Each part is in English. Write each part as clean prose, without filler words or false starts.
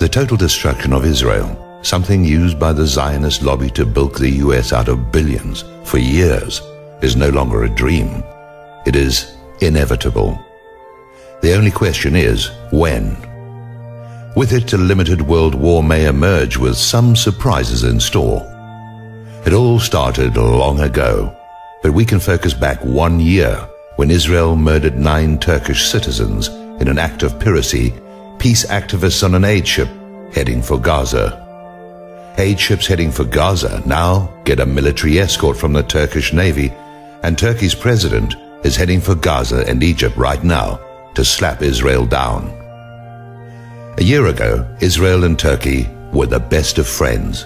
The total destruction of Israel, something used by the Zionist lobby to bilk the US out of billions for years, is no longer a dream. It is inevitable. The only question is, when? With it, a limited world war may emerge with some surprises in store. It all started long ago, but we can focus back 1 year when Israel murdered 9 Turkish citizens in an act of piracy, peace activists on an aid ship heading for Gaza. Aid ships heading for Gaza now get a military escort from the Turkish Navy, and Turkey's president is heading for Gaza and Egypt right now to slap Israel down. A year ago, Israel and Turkey were the best of friends.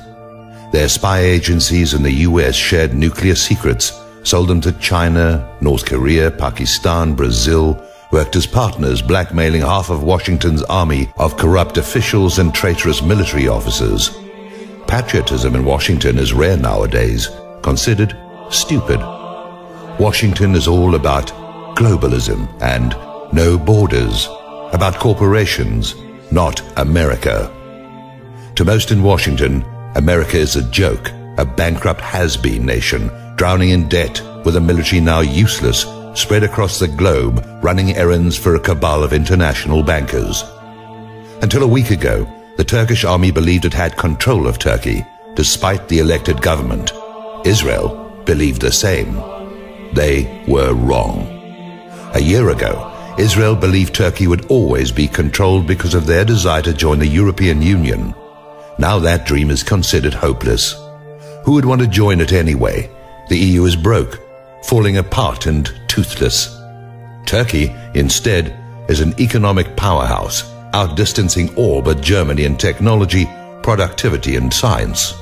Their spy agencies in the US shared nuclear secrets, sold them to China, North Korea, Pakistan, Brazil, worked as partners, blackmailing half of Washington's army of corrupt officials and traitorous military officers. Patriotism in Washington is rare nowadays, considered stupid. Washington is all about globalism and no borders, about corporations, not America. To most in Washington, America is a joke, a bankrupt has-been nation, drowning in debt with a military now useless, spread across the globe, running errands for a cabal of international bankers. Until a week ago, the Turkish army believed it had control of Turkey, despite the elected government. Israel believed the same. They were wrong. A year ago, Israel believed Turkey would always be controlled because of their desire to join the European Union. Now that dream is considered hopeless. Who would want to join it anyway? The EU is broke, falling apart and toothless. Turkey, instead, is an economic powerhouse, outdistancing all but Germany in technology, productivity and science.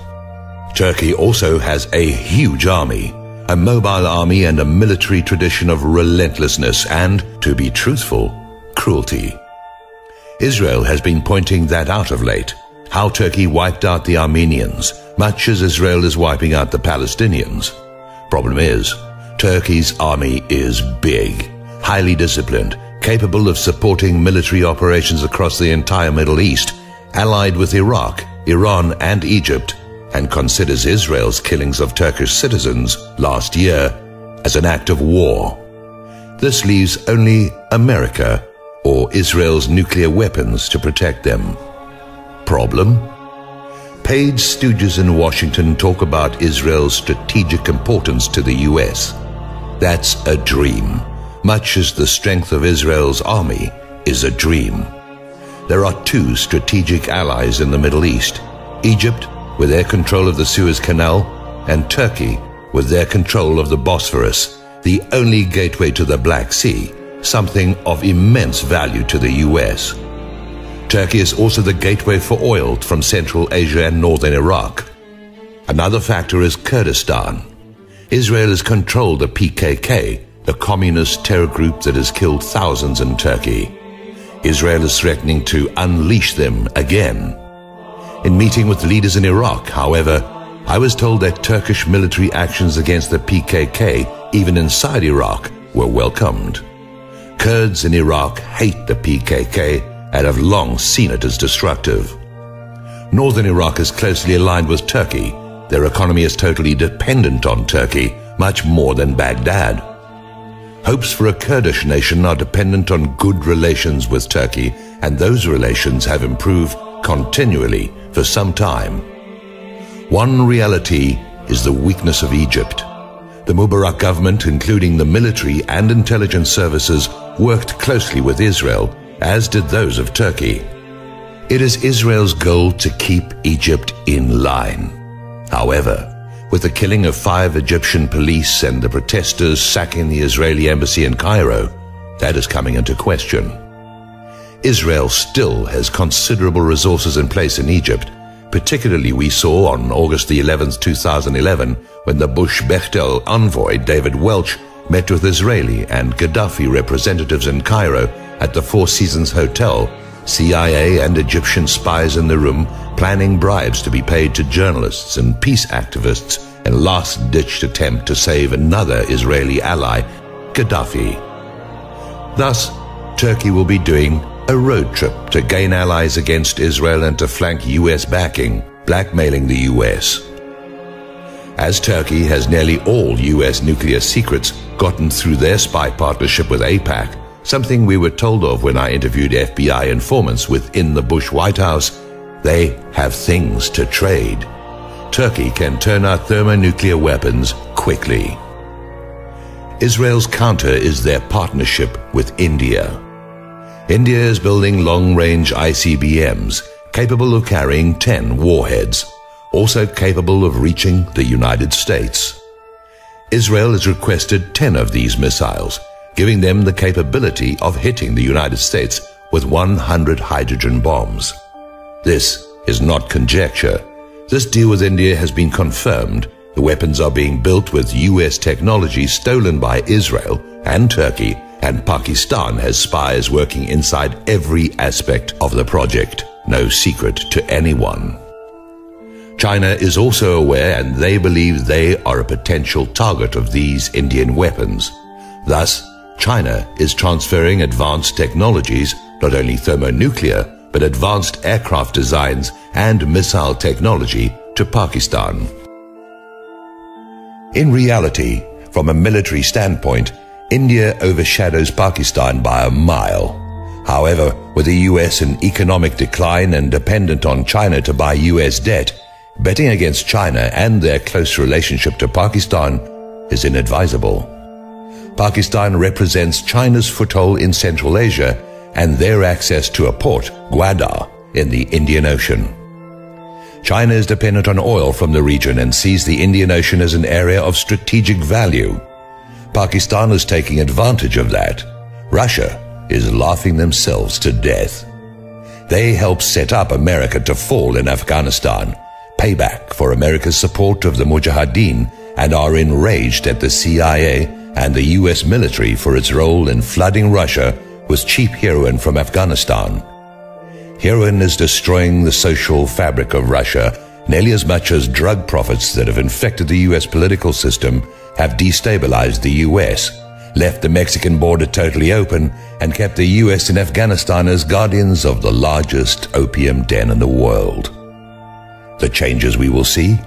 Turkey also has a huge army, a mobile army and a military tradition of relentlessness and, to be truthful, cruelty. Israel has been pointing that out of late, how Turkey wiped out the Armenians, much as Israel is wiping out the Palestinians. Problem is, Turkey's army is big, highly disciplined, capable of supporting military operations across the entire Middle East, allied with Iraq, Iran and Egypt, and considers Israel's killings of Turkish citizens last year as an act of war. This leaves only America or Israel's nuclear weapons to protect them. Problem? Paid stooges in Washington talk about Israel's strategic importance to the US. That's a dream, much as the strength of Israel's army is a dream. There are 2 strategic allies in the Middle East, Egypt with their control of the Suez Canal, and Turkey with their control of the Bosphorus, the only gateway to the Black Sea, something of immense value to the US. Turkey is also the gateway for oil from Central Asia and northern Iraq. Another factor is Kurdistan. Israel has controlled the PKK, the communist terror group that has killed thousands in Turkey. Israel is threatening to unleash them again. In meeting with leaders in Iraq, however, I was told that Turkish military actions against the PKK, even inside Iraq, were welcomed. Kurds in Iraq hate the PKK and have long seen it as destructive. Northern Iraq is closely aligned with Turkey. Their economy is totally dependent on Turkey, much more than Baghdad. Hopes for a Kurdish nation are dependent on good relations with Turkey, and those relations have improved continually for some time. One reality is the weakness of Egypt. The Mubarak government, including the military and intelligence services, worked closely with Israel, as did those of Turkey. It is Israel's goal to keep Egypt in line. However, with the killing of 5 Egyptian police and the protesters sacking the Israeli embassy in Cairo, that is coming into question. Israel still has considerable resources in place in Egypt. Particularly we saw on August the 11th, 2011, when the Bush-Bechtel envoy David Welch met with Israeli and Gaddafi representatives in Cairo at the Four Seasons Hotel, CIA and Egyptian spies in the room planning bribes to be paid to journalists and peace activists in a last-ditch attempt to save another Israeli ally, Gaddafi. Thus, Turkey will be doing a road trip to gain allies against Israel and to flank US backing, blackmailing the US. As Turkey has nearly all US nuclear secrets gotten through their spy partnership with AIPAC, something we were told of when I interviewed FBI informants within the Bush White House, they have things to trade. Turkey can turn out thermonuclear weapons quickly. Israel's counter is their partnership with India. India is building long-range ICBMs capable of carrying 10 warheads, also capable of reaching the United States. Israel has requested 10 of these missiles, giving them the capability of hitting the United States with 100 hydrogen bombs. This is not conjecture. This deal with India has been confirmed. The weapons are being built with US technology stolen by Israel and Turkey, and Pakistan has spies working inside every aspect of the project. No secret to anyone. China is also aware, and they believe they are a potential target of these Indian weapons. Thus, China is transferring advanced technologies, not only thermonuclear, but advanced aircraft designs and missile technology to Pakistan. In reality, from a military standpoint, India overshadows Pakistan by a mile. However, with the US in economic decline and dependent on China to buy US debt, betting against China and their close relationship to Pakistan is inadvisable. Pakistan represents China's foothold in Central Asia and their access to a port, Gwadar, in the Indian Ocean. China is dependent on oil from the region and sees the Indian Ocean as an area of strategic value. Pakistan is taking advantage of that. Russia is laughing themselves to death. They helped set up America to fall in Afghanistan, payback for America's support of the Mujahideen, and are enraged at the CIA and the US military for its role in flooding Russia with cheap heroin from Afghanistan. Heroin is destroying the social fabric of Russia nearly as much as drug profits that have infected the US political system have destabilized the US, left the Mexican border totally open, and kept the US and Afghanistan as guardians of the largest opium den in the world. The changes we will see?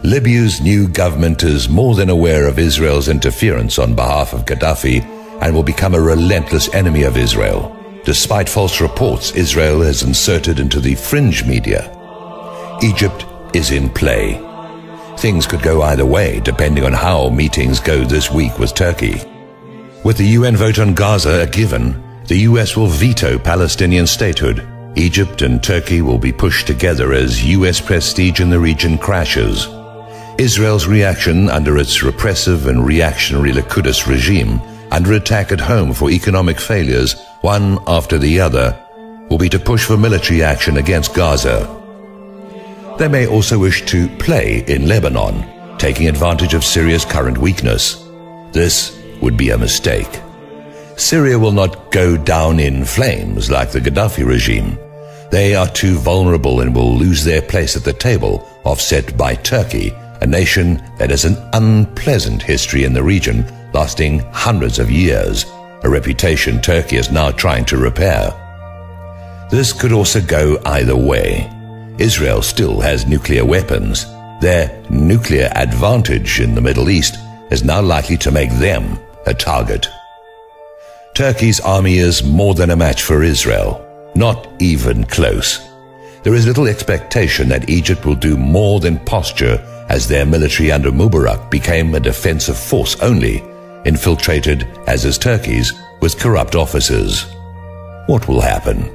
Libya's new government is more than aware of Israel's interference on behalf of Gaddafi and will become a relentless enemy of Israel. Despite false reports Israel has inserted into the fringe media. Egypt is in play. Things could go either way depending on how meetings go this week with Turkey. With the UN vote on Gaza a given, the US will veto Palestinian statehood. Egypt and Turkey will be pushed together as US prestige in the region crashes. Israel's reaction under its repressive and reactionary Likud regime, under attack at home for economic failures, one after the other, will be to push for military action against Gaza. They may also wish to play in Lebanon, taking advantage of Syria's current weakness. This would be a mistake. Syria will not go down in flames like the Gaddafi regime. They are too vulnerable and will lose their place at the table, offset by Turkey, a nation that has an unpleasant history in the region lasting hundreds of years, a reputation Turkey is now trying to repair. This could also go either way. Israel still has nuclear weapons. Their nuclear advantage in the Middle East is now likely to make them a target. Turkey's army is more than a match for Israel, not even close. There is little expectation that Egypt will do more than posture, as their military under Mubarak became a defensive force only, infiltrated, as is Turkey's, with corrupt officers. What will happen?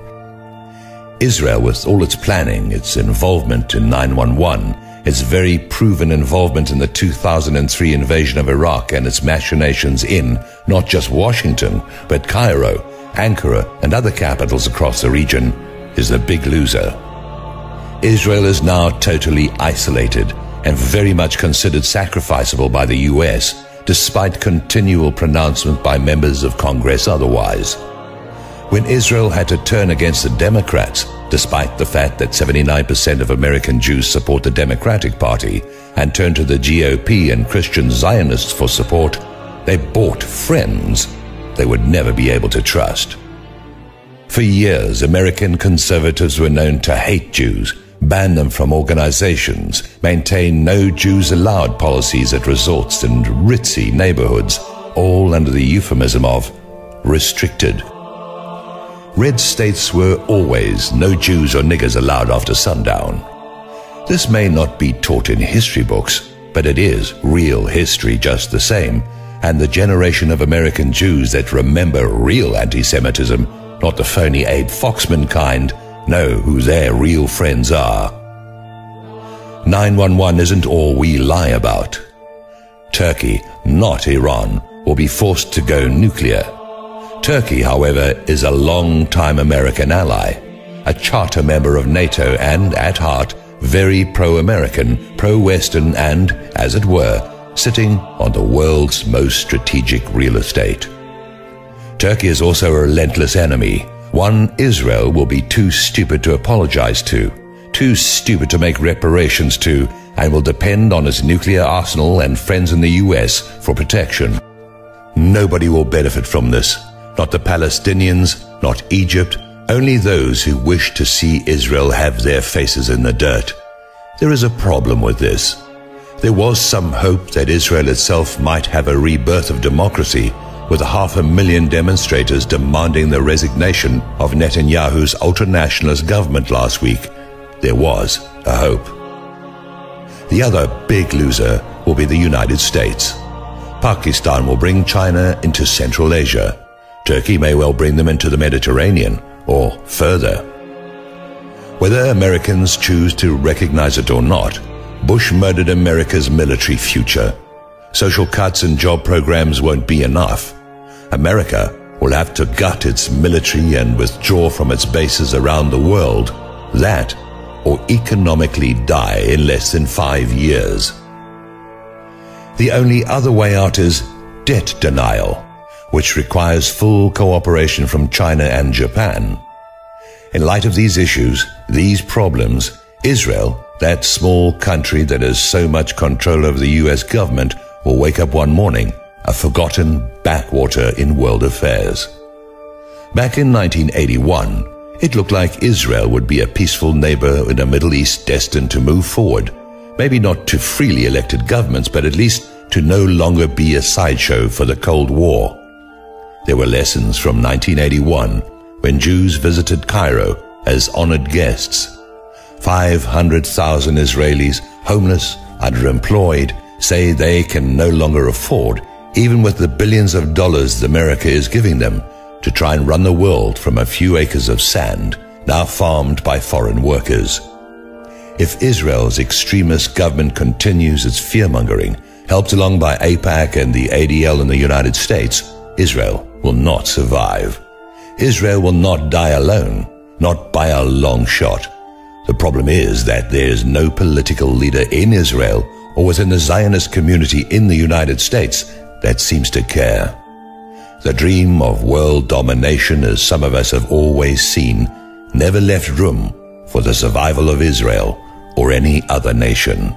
Israel, with all its planning, its involvement in 9/11, its very proven involvement in the 2003 invasion of Iraq and its machinations in not just Washington, but Cairo, Ankara, and other capitals across the region, is the big loser. Israel is now totally isolated and very much considered sacrificable by the US, despite continual pronouncement by members of Congress otherwise. When Israel had to turn against the Democrats, despite the fact that 79% of American Jews support the Democratic Party, and turn to the GOP and Christian Zionists for support, they bought friends they would never be able to trust. For years, American conservatives were known to hate Jews, ban them from organizations, maintain no Jews allowed policies at resorts and ritzy neighborhoods, all under the euphemism of restricted. Red states were always no Jews or niggers allowed after sundown. This may not be taught in history books, but it is real history just the same, and the generation of American Jews that remember real anti-Semitism, not the phony Abe Foxman kind, know who their real friends are. 9/11 isn't all we lie about. Turkey, not Iran, will be forced to go nuclear. Turkey, however, is a long-time American ally, a charter member of NATO and, at heart, very pro-American, pro-Western and, as it were, sitting on the world's most strategic real estate. Turkey is also a relentless enemy, one Israel will be too stupid to apologize to, too stupid to make reparations to, and will depend on its nuclear arsenal and friends in the US for protection. Nobody will benefit from this, not the Palestinians, not Egypt, only those who wish to see Israel have their faces in the dirt. There is a problem with this. There was some hope that Israel itself might have a rebirth of democracy, with 500,000 demonstrators demanding the resignation of Netanyahu's ultra-nationalist government last week. There was a hope. The other big loser will be the United States. Pakistan will bring China into Central Asia. Turkey may well bring them into the Mediterranean, or further. Whether Americans choose to recognize it or not, Bush murdered America's military future. Social cuts and job programs won't be enough. America will have to gut its military and withdraw from its bases around the world. That, or economically die in less than 5 years. The only other way out is debt denial, which requires full cooperation from China and Japan. In light of these issues, these problems, Israel, that small country that has so much control over the US government, will wake up one morning a forgotten backwater in world affairs. Back in 1981, it looked like Israel would be a peaceful neighbor in a Middle East destined to move forward, maybe not to freely elected governments, but at least to no longer be a sideshow for the Cold War. There were lessons from 1981, when Jews visited Cairo as honored guests. 500,000 Israelis, homeless, underemployed, say they can no longer afford, even with the billions of dollars America is giving them, to try and run the world from a few acres of sand, now farmed by foreign workers. If Israel's extremist government continues its fear-mongering, helped along by AIPAC and the ADL in the United States, Israel will not survive. Israel will not die alone, not by a long shot. The problem is that there is no political leader in Israel or within the Zionist community in the United States that seems to care. The dream of world domination, as some of us have always seen, never left room for the survival of Israel or any other nation.